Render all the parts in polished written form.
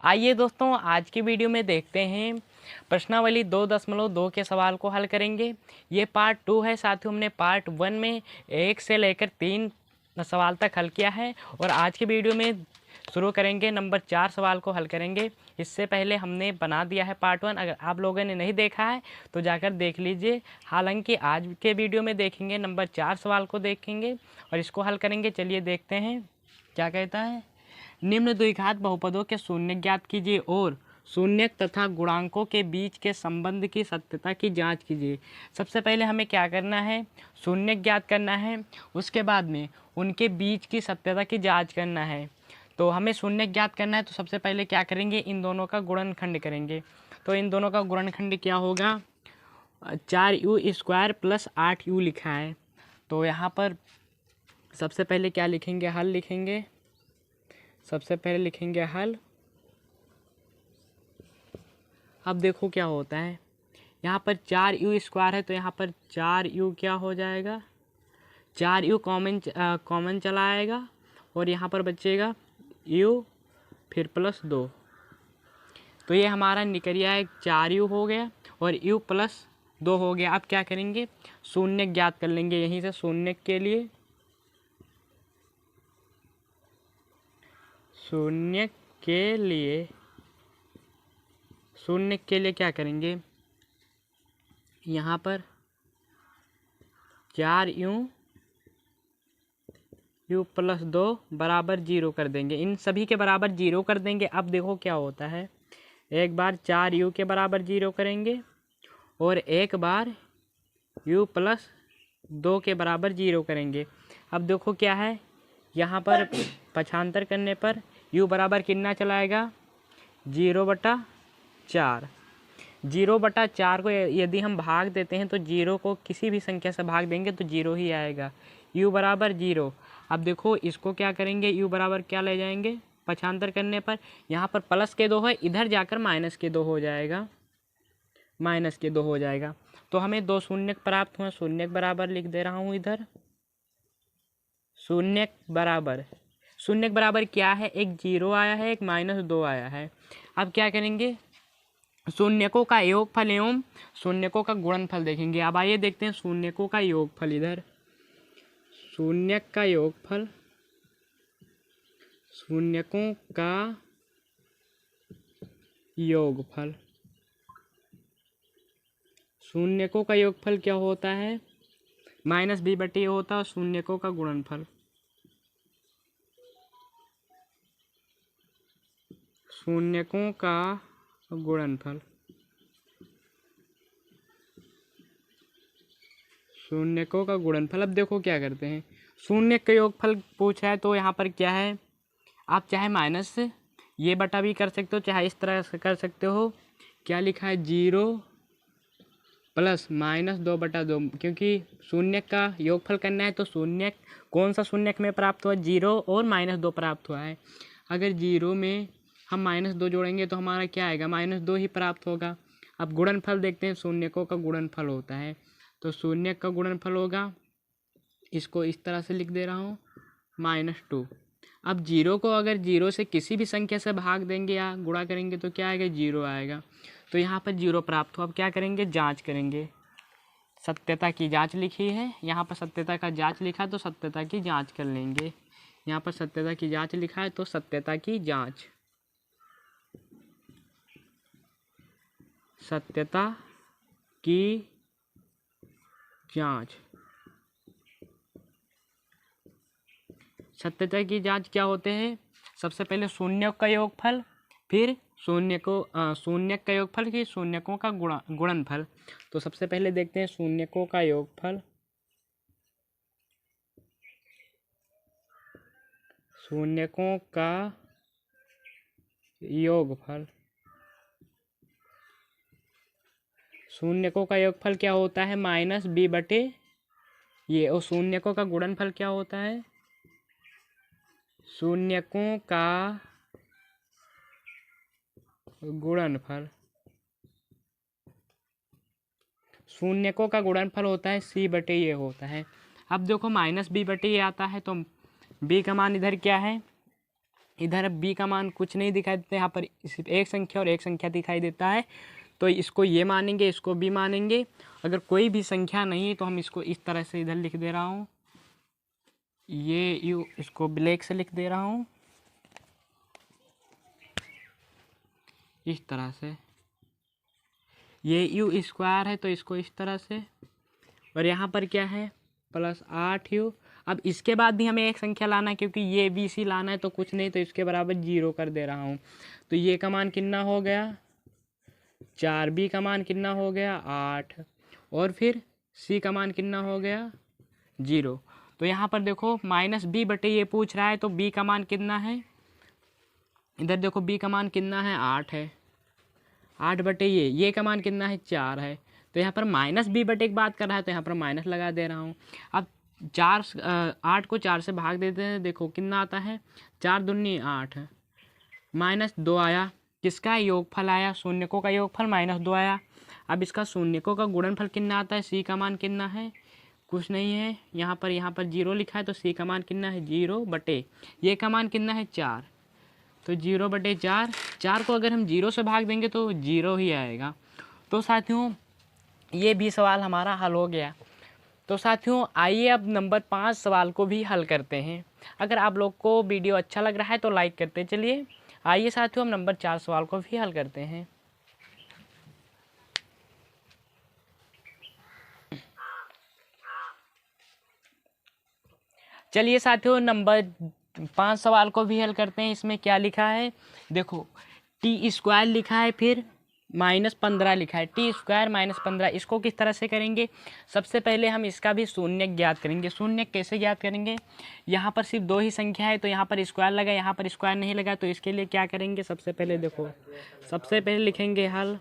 आइए दोस्तों, आज की वीडियो में देखते हैं प्रश्नावली 2.2 के सवाल को हल करेंगे। ये पार्ट 2 है। साथियों, हमने पार्ट 1 में 1 से लेकर 3 सवाल तक हल किया है और आज की वीडियो में शुरू करेंगे नंबर 4 सवाल को हल करेंगे। इससे पहले हमने बना दिया है पार्ट 1। अगर आप लोगों ने नहीं देखा है तो जाकर देख लीजिए। हालांकि आज के वीडियो में देखेंगे नंबर 4 सवाल को देखेंगे और इसको हल करेंगे। चलिए देखते हैं क्या कहता है। निम्न द्विघात बहुपदों के शून्य ज्ञात कीजिए और शून्य तथा गुणांकों के बीच के संबंध की सत्यता की जांच कीजिए। सबसे पहले हमें क्या करना है, शून्य ज्ञात करना है। उसके बाद में उनके बीच की सत्यता की जांच करना है। तो हमें शून्य ज्ञात करना है तो सबसे पहले क्या करेंगे, इन दोनों का गुणनखंड करेंगे। तो इन दोनों का गुणनखंड क्या होगा, 4u² प्लस 8u लिखा है। तो यहाँ पर सबसे पहले क्या लिखेंगे, हल लिखेंगे। सबसे पहले लिखेंगे हल। अब देखो क्या होता है, यहाँ पर 4u² है तो यहाँ पर 4u क्या हो जाएगा, 4u कॉमन चला आएगा और यहाँ पर बचेगा u फिर प्लस 2। तो ये हमारा निकल आया, 4u हो गया और u प्लस 2 हो गया। अब क्या करेंगे, शून्य ज्ञात कर लेंगे। यहीं से शून्य के लिए शून्य के लिए क्या करेंगे, यहाँ पर 4u प्लस 2 बराबर 0 कर देंगे। इन सभी के बराबर 0 कर देंगे। अब देखो क्या होता है, एक बार 4u के बराबर 0 करेंगे और एक बार u प्लस 2 के बराबर 0 करेंगे। अब देखो क्या है, यहाँ पर पक्षांतर करने पर u बराबर कितना चलाएगा, 0/4। 0/4 को यदि हम भाग देते हैं तो 0 को किसी भी संख्या से भाग देंगे तो 0 ही आएगा। u बराबर 0। अब देखो इसको क्या करेंगे, u बराबर क्या ले जाएंगे, पक्षांतर करने पर यहाँ पर प्लस के 2 है, इधर जाकर माइनस के 2 हो जाएगा, माइनस के 2 हो जाएगा। तो हमें 2 शून्य प्राप्त हुआ। शून्य बराबर लिख दे रहा हूँ इधर। शून्य बराबर क्या है, एक 0 आया है, एक -2 आया है। अब क्या करेंगे, शून्यकों का योगफल एवं शून्यकों का गुणनफल देखेंगे। अब आइए देखते हैं शून्यकों का योगफल। इधर शून्यक का योगफल, शून्यकों का योगफल, शून्यकों का योगफल क्या होता है, -b/a होता है। शून्यकों का गुणनफल, शून्यकों का गुणनफल, शून्यकों का गुणनफल। अब देखो क्या करते हैं, शून्य का योगफल पूछा है तो यहाँ पर क्या है, आप चाहे माइनस ये बटा भी कर सकते हो, चाहे इस तरह से कर सकते हो। क्या लिखा है, 0 प्लस -2/2, क्योंकि शून्य का योगफल करना है तो शून्य कौन सा शून्य में प्राप्त हुआ, 0 और -2 प्राप्त हुआ है। अगर 0 में हम -2 जोड़ेंगे तो हमारा क्या आएगा, -2 ही प्राप्त होगा। अब गुणनफल देखते हैं, शून्यकों का गुणनफल होता है तो शून्य का गुणनफल होगा, इसको इस तरह से लिख दे रहा हूँ, -2। अब 0 को अगर 0 से किसी भी संख्या से भाग देंगे या गुणा करेंगे तो क्या आएगा, 0 आएगा। तो यहाँ पर 0 प्राप्त हो। अब क्या करेंगे, जांच करेंगे। सत्यता की जांच लिखी है, यहाँ पर सत्यता का जांच लिखा तो सत्यता की जांच कर लेंगे। यहाँ पर सत्यता की जांच लिखा है तो सत्यता की जांच, सत्यता की जांच। सत्यता की जांच क्या होते हैं, सबसे पहले शून्य का योगफल, फिर शून्य का योगफल, फिर शून्यकों का गुणनफल। तो सबसे पहले देखते हैं शून्यकों का योगफल, शून्यकों का योगफल। शून्यकों का योगफल क्या होता है, -b/, ये। और शून्यकों का गुणनफल क्या होता है, शून्यकों का गुणनफल, शून्यकों का गुणनफल होता है c/a होता है। अब देखो -b/a आता है तो b का मान इधर क्या है, इधर b का मान कुछ नहीं दिखाई देता, यहाँ पर सिर्फ एक संख्या और एक संख्या दिखाई देता है, तो इसको ये मानेंगे, इसको भी मानेंगे। अगर कोई भी संख्या नहीं है तो हम इसको इस तरह से इधर लिख दे रहा हूँ, ये यू इसको ब्लैक से लिख दे रहा हूँ इस तरह से। ये यू स्क्वायर है तो इसको इस तरह से, और यहाँ पर क्या है +8u। अब इसके बाद भी हमें एक संख्या लाना है, क्योंकि ये बी सी लाना है तो कुछ नहीं, तो इसके बराबर 0 कर दे रहा हूँ। तो ये का मान कितना हो गया 4, बी का मान कितना हो गया 8, और फिर सी का मान कितना हो गया 0। तो यहाँ पर देखो -b बटे ये पूछ रहा है, तो b का मान कितना है, इधर देखो b का मान कितना है 8 है, 8 बटे ये का मान कितना है 4 है। तो यहाँ पर -b बटे की बात कर रहा है तो यहाँ पर माइनस लगा दे रहा हूँ। अब 8 को 4 से भाग देते हैं, देखो कितना आता है 4 दूनी 8, -2 आया, किसका योगफल आया, शून्यकों का योगफल -2 आया। अब इसका शून्यकों का गुणनफल कितना आता है, सी का मान कितना है कुछ नहीं है, यहाँ पर 0 लिखा है, तो सी का मान कितना है 0 बटे ये का मान कितना है 4, तो 0 बटे 4 को अगर हम 0 से भाग देंगे तो 0 ही आएगा। तो साथियों ये भी सवाल हमारा हल हो गया। तो साथियों आइए अब नंबर 5 सवाल को भी हल करते हैं। अगर आप लोग को वीडियो अच्छा लग रहा है तो लाइक करते चलिए। आइए साथियों हम नंबर 4 सवाल को भी हल करते हैं। चलिए साथियों नंबर 5 सवाल को भी हल करते हैं। इसमें क्या लिखा है, देखो t² लिखा है, फिर -15 लिखा है, t² -15। इसको किस तरह से करेंगे, सबसे पहले हम इसका भी शून्य ज्ञात करेंगे। शून्य कैसे ज्ञात करेंगे, यहाँ पर सिर्फ 2 ही संख्या है तो यहाँ पर स्क्वायर लगा, यहाँ पर स्क्वायर नहीं लगा, तो इसके लिए क्या करेंगे, सबसे पहले देखो सबसे पहले लिखेंगे हल।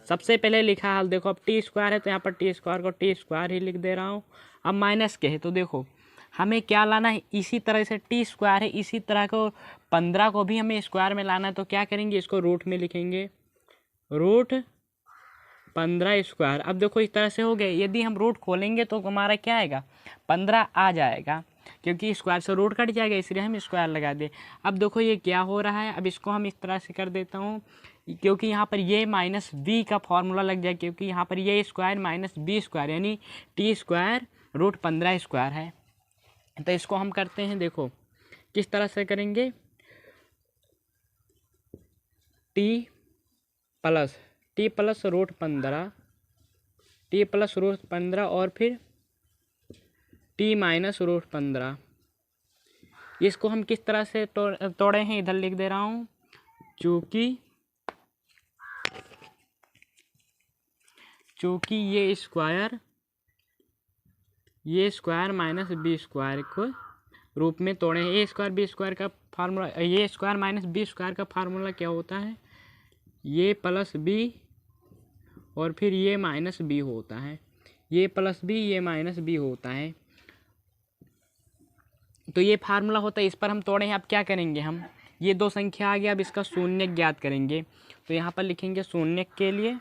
सबसे पहले लिखा हल, देखो अब t² है तो यहाँ पर t² को t² ही लिख दे रहा हूँ। अब माइनस के है तो देखो हमें क्या लाना है, इसी तरह से t² है, इसी तरह को 15 को भी हमें स्क्वायर में लाना है, तो क्या करेंगे, इसको रूट में लिखेंगे, रूट 15²। अब देखो इस तरह से हो गए, यदि हम रूट खोलेंगे तो हमारा क्या आएगा 15 आ जाएगा, क्योंकि स्क्वायर से रूट कट जाएगा, इसलिए हम स्क्वायर लगा दे। अब देखो ये क्या हो रहा है, अब इसको हम इस तरह से कर देता हूँ, क्योंकि यहाँ पर ये -b का फॉर्मूला लग जाए, क्योंकि यहाँ पर ये स्क्वायर -b² यानी t² रूट 15² है। तो इसको हम करते हैं, देखो किस तरह से करेंगे, t प्लस रूट 15 और फिर t माइनस रूट 15। इसको हम किस तरह से तोड़े हैं, इधर लिख दे रहा हूँ, चूँकि ये स्क्वायर -b² को रूप में तोड़े हैं। a² b² का फार्मूला, ये स्क्वायर -b² का फार्मूला क्या होता है, ये +b और फिर ये -b होता है, ये +b ये -b होता है, तो ये फार्मूला होता है। इस पर हम तोड़े हैं। अब क्या करेंगे हम, ये 2 संख्या आ गया, अब इसका शून्य ज्ञात करेंगे। तो यहाँ पर लिखेंगे शून्य के लिए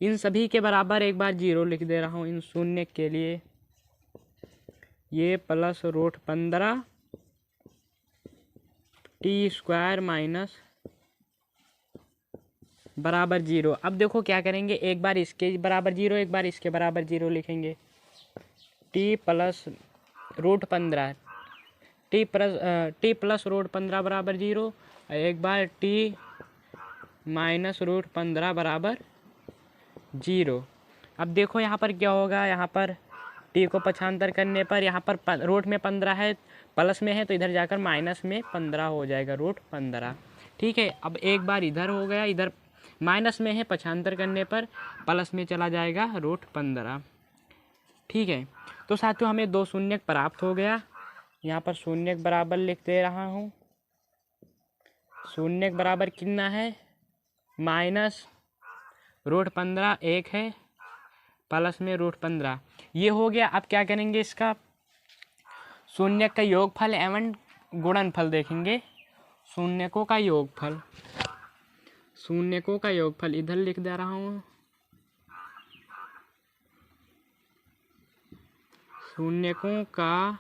इन सभी के बराबर एक बार 0 लिख दे रहा हूँ। इन शून्य के लिए ये प्लस रूट 15 t² माइनस बराबर 0। अब देखो क्या करेंगे, एक बार इसके बराबर 0 एक बार इसके बराबर 0 लिखेंगे। t plus root 15 t plus root 15 बराबर 0, एक बार t माइनस रूट 15 बराबर 0। अब देखो यहाँ पर क्या होगा, यहाँ पर t को पक्षांतर करने पर यहाँ पर रूट में 15 है, प्लस में है तो इधर जाकर माइनस में 15 हो जाएगा, रूट 15। ठीक है, अब एक बार इधर हो गया, इधर माइनस में है, पक्षांतर करने पर प्लस में चला जाएगा, रूट 15। ठीक है, तो साथियों हमें 2 शून्य प्राप्त हो गया। यहाँ पर शून्य बराबर लिख दे रहा हूँ, शून्य बराबर कितना है, माइनस रूट 15 1 है, प्लस में रूट 15, ये हो गया। अब क्या करेंगे, इसका शून्य का योगफल एवं गुणनफल देखेंगे। शून्यकों का योगफल, शून्यकों का योगफल इधर लिख दे रहा हूँ, शून्यकों का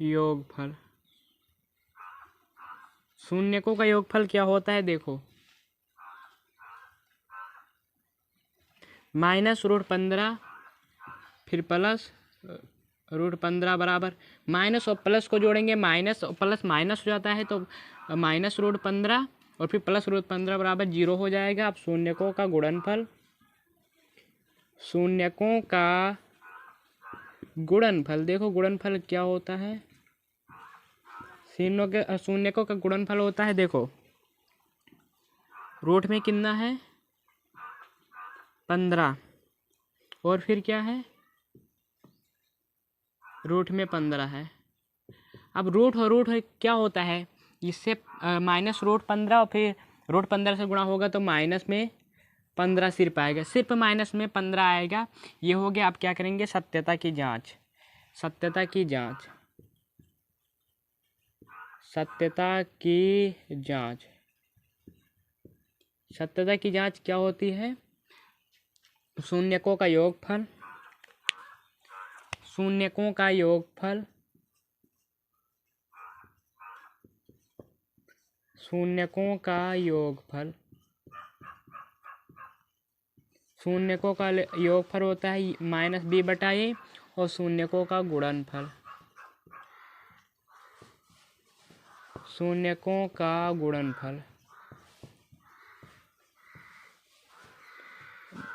योगफल। शून्यकों का योगफल क्या होता है देखो, -√15 फिर प्लस √15 बराबर माइनस और प्लस को जोड़ेंगे, माइनस और प्लस माइनस हो जाता है तो -√15 और फिर प्लस √15 बराबर 0 हो जाएगा। अब शून्यकों का गुणनफल, शून्यकों का गुणनफल देखो, गुणनफल क्या होता है, शून्यकों का गुणनफल होता है देखो, रूट में कितना है 15 और फिर क्या है रूट में 15 है। अब रूट और रूट क्या होता है, इससे -√15 और फिर √15 से गुणा होगा तो माइनस में 15 सिर्फ आएगा, सिर्फ माइनस में 15 आएगा। ये हो गया। अब क्या करेंगे, सत्यता की जांच, सत्यता की जांच, सत्यता की जांच। सत्यता की जांच क्या होती है, शून्यकों का योगफल, शून्यकों का योगफल, शून्यकों का योगफल, शून्यकों का योगफल होता है -b/a और शून्यकों का गुणनफल, शून्यकों का गुणनफल,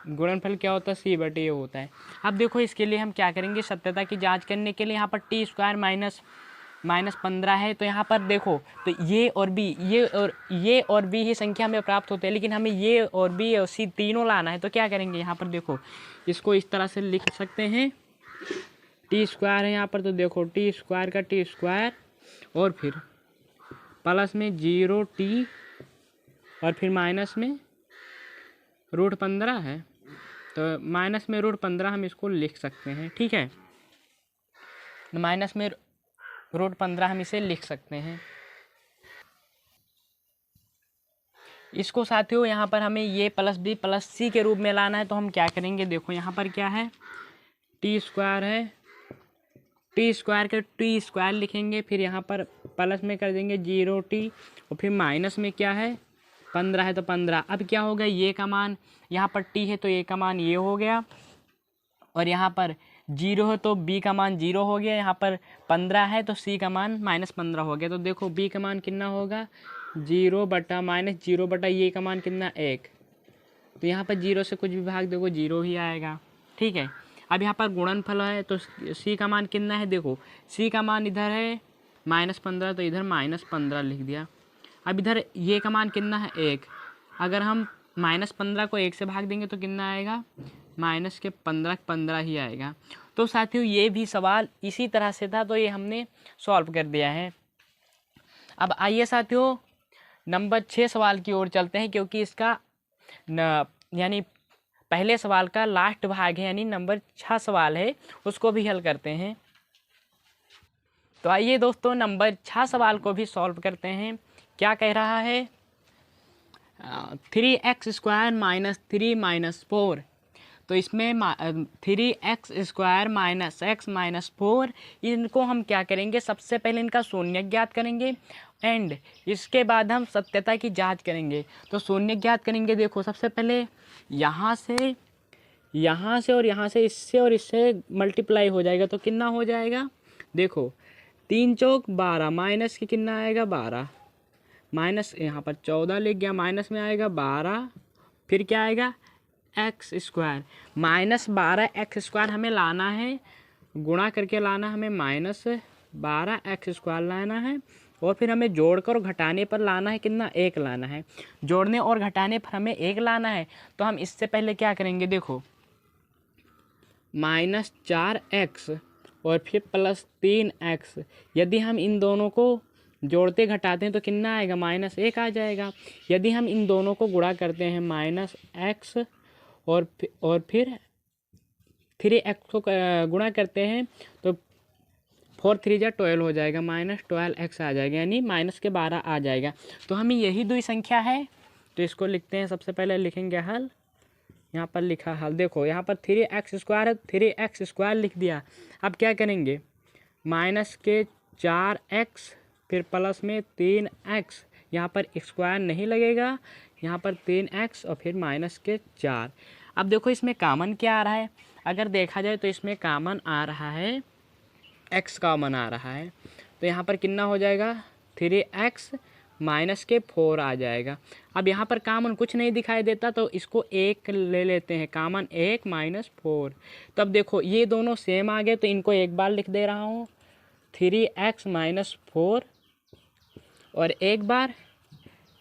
गुणनफल क्या होता है c/a होता है। अब देखो इसके लिए हम क्या करेंगे, सत्यता की जांच करने के लिए यहाँ पर t² -15 है, तो यहाँ पर देखो तो ये और b ही संख्या हमें प्राप्त होते हैं, लेकिन हमें ये और b और c तीनों लाना है। तो क्या करेंगे, यहाँ पर देखो इसको इस तरह से लिख सकते हैं, t² है यहाँ पर, तो देखो t² का t² और फिर प्लस में 0t और फिर माइनस में √15 है, तो माइनस में √15 हम इसको लिख सकते हैं, ठीक है, माइनस में √15 हम इसे लिख सकते हैं। इसको साथियों यहाँ पर हमें ये +b +c के रूप में लाना है, तो हम क्या करेंगे, देखो यहाँ पर क्या है, t² है, t² के t² लिखेंगे, फिर यहाँ पर प्लस में कर देंगे 0t और फिर माइनस में क्या है 15 है तो 15। अब क्या हो गया, ये का मान यहाँ पर t है तो ये का मान ये हो गया, और यहाँ पर 0 है तो b का मान 0 हो गया, यहाँ पर 15 है तो c का मान -15 हो गया। तो देखो b का मान कितना होगा 0/-0 ये का मान कितना 1, तो यहाँ पर 0 से कुछ भी भाग देखो 0 ही आएगा, ठीक है। अब यहाँ पर गुणनफल है तो c का मान कितना है, देखो c का मान इधर है -15 तो इधर -15 लिख दिया। अब इधर ये का मान कितना है 1, अगर हम -15 को 1 से भाग देंगे तो कितना आएगा -15 ही आएगा। तो साथियों ये भी सवाल इसी तरह से था, तो ये हमने सॉल्व कर दिया है। अब आइए साथियों नंबर 6 सवाल की ओर चलते हैं, क्योंकि इसका यानी पहले सवाल का लास्ट भाग है, यानी नंबर 6 सवाल है, उसको भी हल करते हैं। तो आइए दोस्तों नंबर 6 सवाल को भी सॉल्व करते हैं। क्या कह रहा है, 3x² -3 -4, तो इसमें 3x² -x -4 इनको हम क्या करेंगे, सबसे पहले इनका शून्य ज्ञात करेंगे एंड इसके बाद हम सत्यता की जांच करेंगे। तो शून्य ज्ञात करेंगे, देखो सबसे पहले यहाँ से और यहाँ से इससे और इससे मल्टीप्लाई हो जाएगा, तो कितना हो जाएगा, देखो 3 चौक 12 माइनस के कितना आएगा 12, माइनस यहाँ पर 14 लिख गया, माइनस में आएगा 12, फिर क्या आएगा x² -12x² हमें लाना है, गुणा करके लाना हमें -12x² लाना है, और फिर हमें जोड़कर और घटाने पर लाना है कितना 1 लाना है, जोड़ने और घटाने पर हमें 1 लाना है। तो हम इससे पहले क्या करेंगे, देखो -4x और फिर +3x, यदि हम इन दोनों को जोड़ते घटाते हैं तो कितना आएगा -1 आ जाएगा। यदि हम इन दोनों को गुणा करते हैं -x और फिर 3x को गुणा करते हैं तो 4 3 जा 12 हो जाएगा, -12x आ जाएगा, यानी -12 आ जाएगा। तो हमें यही दो संख्या है, तो इसको लिखते हैं। सबसे पहले लिखेंगे हल। यहाँ पर लिखा हल, देखो यहाँ पर 3x² है, 3x² लिख दिया। अब क्या करेंगे, -4x फिर प्लस में 3x, यहाँ पर स्क्वायर नहीं लगेगा, यहाँ पर 3x और फिर -4। अब देखो इसमें कॉमन क्या आ रहा है, अगर देखा जाए तो इसमें कॉमन आ रहा है x कॉमन आ रहा है, तो यहाँ पर कितना हो जाएगा 3x -4 आ जाएगा। अब यहाँ पर कॉमन कुछ नहीं दिखाई देता, तो इसको एक ले लेते हैं, कॉमन 1 -4। तो अब देखो ये दोनों सेम आ गए, तो इनको एक बार लिख दे रहा हूँ, 3x -4 और एक बार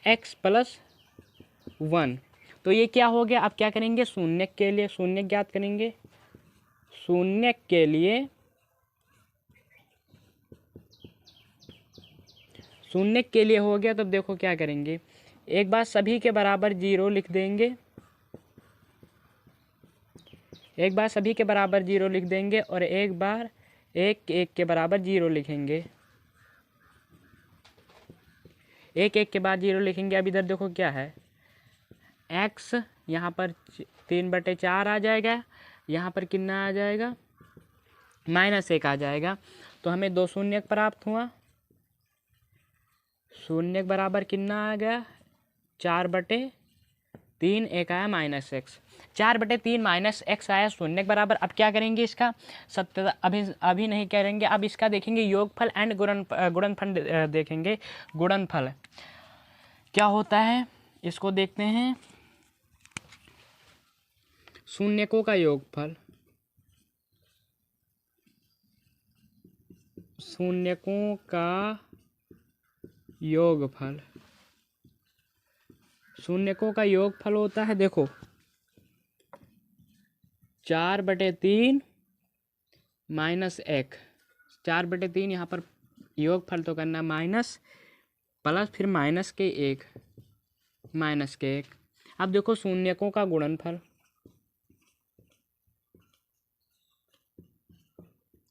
x + 1। तो ये क्या हो गया। अब क्या करेंगे, शून्य के लिए शून्य ज्ञात करेंगे। शून्य के लिए हो गया। तब देखो क्या करेंगे, एक बार सभी के बराबर 0 लिख देंगे, एक बार सभी के बराबर 0 लिख देंगे और एक बार 1 के बराबर 0 लिखेंगे, 1 के बाद 0 लिखेंगे। अब इधर देखो क्या है, x यहाँ पर 3/4 आ जाएगा, यहाँ पर कितना आ जाएगा -1 आ जाएगा। तो हमें 2 शून्य प्राप्त हुआ। शून्य बराबर कितना आ गया 4/3, एक आया -x, 4/3 -x आया शून्य बराबर। अब क्या करेंगे, इसका सत्यता अभी नहीं करेंगे, अब इसका देखेंगे योगफल एंड गुणनफल देखेंगे। गुणनफल क्या होता है इसको देखते हैं। शून्यकों का योगफल, शून्यकों का योगफल, शून्यकों का योगफल होता है, देखो 4/3 -1, 4/3 यहाँ पर योगफल तो करना माइनस प्लस फिर -1। अब देखो शून्यकों का गुणनफल,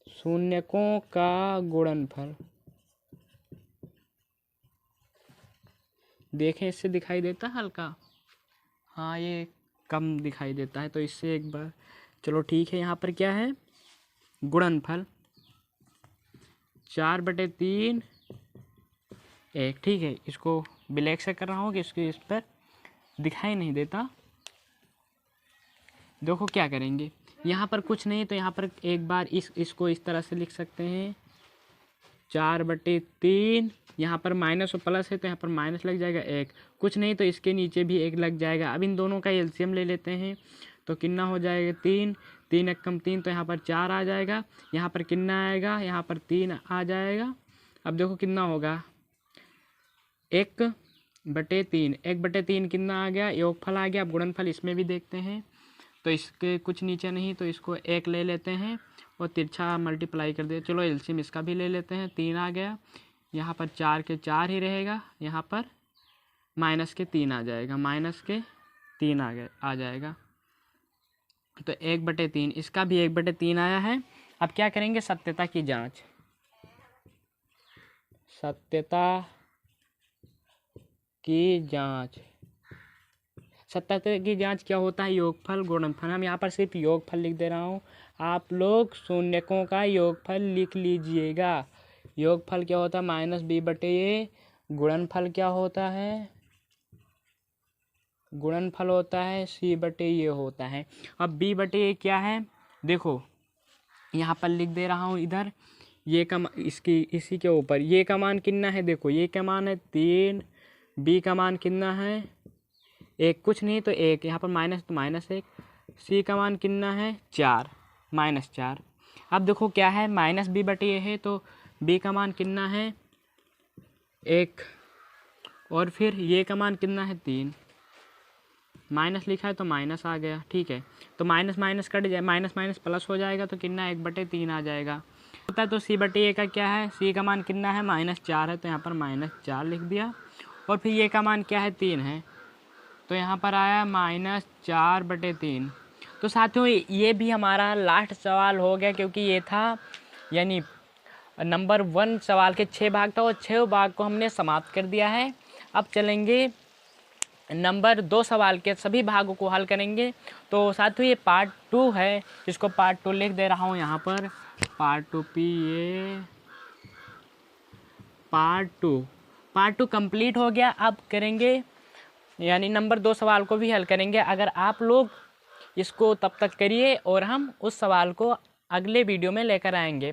शून्यकों का गुणनफल देखें, इससे दिखाई देता हल्का, हाँ ये कम दिखाई देता है, तो इससे एक बार चलो ठीक है। यहाँ पर क्या है गुणनफल 4/3 1, ठीक है। इसको ब्लैक से कर रहा हूँ कि इसके इस पर दिखाई नहीं देता। देखो क्या करेंगे, यहाँ पर कुछ नहीं, तो यहाँ पर एक बार इसको इस तरह से लिख सकते हैं 4/3, यहाँ पर माइनस और प्लस है तो यहाँ पर माइनस लग जाएगा 1, कुछ नहीं तो इसके नीचे भी 1 लग जाएगा। अब इन दोनों का एलसीएम ले लेते हैं, तो कितना हो जाएगा 3, 3 × 3 तो यहाँ पर 4 आ जाएगा, यहाँ पर कितना आएगा, यहाँ पर 3 आ जाएगा। अब देखो कितना होगा 1/3, 1/3 कितना आ गया योगफल आ गया। अब गुणनफल इसमें भी देखते हैं, तो इसके कुछ नीचे नहीं, तो इसको 1 ले लेते हैं और तिरछा मल्टीप्लाई कर दे। चलो एलसीएम इसका भी ले लेते हैं, 3 आ गया, यहाँ पर 4 के 4 ही रहेगा, यहाँ पर -3 आ जाएगा, -3 आ जाएगा। तो 1/3, इसका भी 1/3 आया है। अब क्या करेंगे सत्यता की जांच, सत्यता की जांच, सत्यता की जांच क्या होता है योगफल गुणनफल। हम यहाँ पर सिर्फ योगफल लिख दे रहा हूँ, आप लोग शून्यकों का योगफल लिख लीजिएगा। योगफल क्या होता है -b/a, गुणनफल क्या होता है, गुणनफल होता है c/a होता है। अब b/a क्या है, देखो यहाँ पर लिख दे रहा हूँ, इधर ये का इसी के ऊपर ये का मान कितना है, देखो ये का मान है 3, b का मान कितना है 1, कुछ नहीं तो 1, यहाँ पर माइनस तो -1, c का मान कितना है 4, -4। अब देखो क्या है -b/a है, तो b का मान कितना है 1 और फिर ये का मान कितना है 3, माइनस लिखा है तो माइनस आ गया, ठीक है। तो माइनस माइनस कट जाए, माइनस प्लस हो जाएगा, तो कितना 1/3 आ जाएगा होता है। तो c/a का क्या है, c का मान कितना है -4 है, तो यहाँ पर -4 लिख दिया, और फिर ये का मान क्या है 3 है, तो यहाँ पर आया -4/3। तो साथियों ये भी हमारा लास्ट सवाल हो गया, क्योंकि ये था यानी नंबर 1 सवाल के 6 भाग था और 6 भाग को हमने समाप्त कर दिया है। अब चलेंगे नंबर 2 सवाल के सभी भागों को हल करेंगे। तो साथियों ये पार्ट 2 है, जिसको पार्ट 2 लिख दे रहा हूँ यहाँ पर, पार्ट 2 ये पार्ट 2 कंप्लीट हो गया। अब करेंगे यानी नंबर 2 सवाल को भी हल करेंगे। अगर आप लोग इसको तब तक करिए और हम उस सवाल को अगले वीडियो में लेकर आएंगे।